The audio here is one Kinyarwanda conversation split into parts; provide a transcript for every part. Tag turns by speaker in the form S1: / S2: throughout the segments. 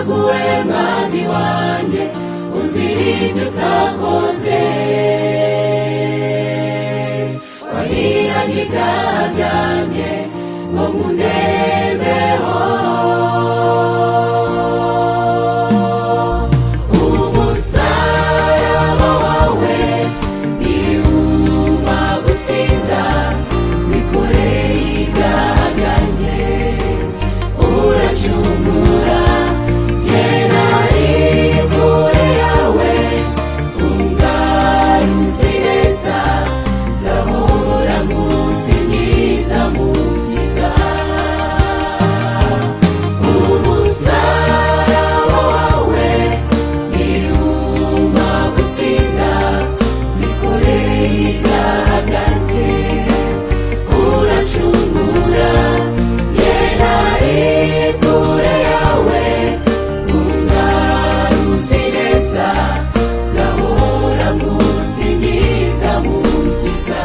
S1: waraguwe mwami wanjye uzira ibyo utakoze waniranye ibyaha byanjye ngo nkundebeho umusaraba wawe niwuma gutsinda wikoreye ibyaha byanjye uracungura jye nari kure yawe ungaruzi neza nzahora ngusingiza mukiza umusaraba wawe niwuma gutsinda wikoreye ibyaha byanjye uracungura jye nari kure yawe ungaruzi neza nzahora ngusingiza mukiza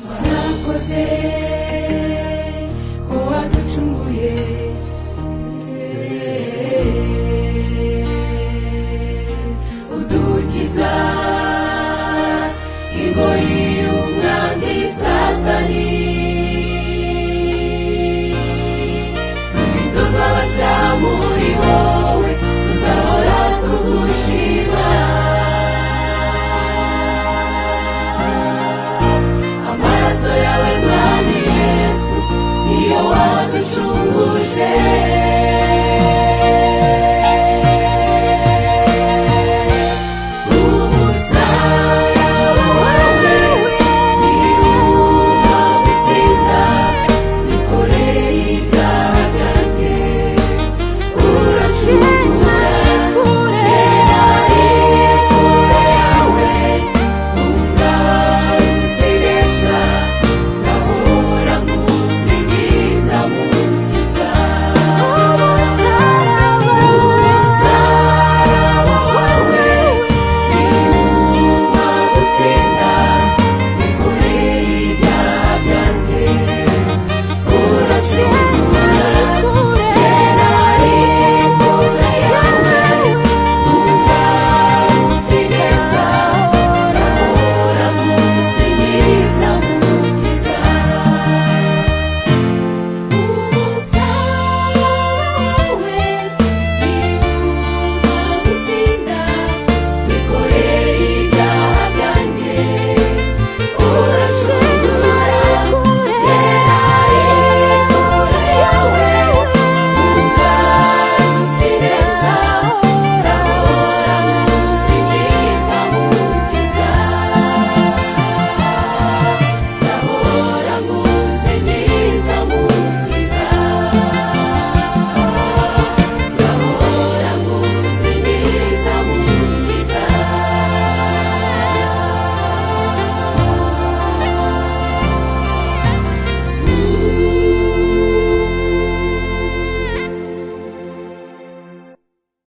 S1: warakoze ko waducunguye udukiza ingoyi y'umwanzi satani duhindurwa bashya muri wowe tuzahora tugushima amaraso yawe mwami yesu niyo waducunguje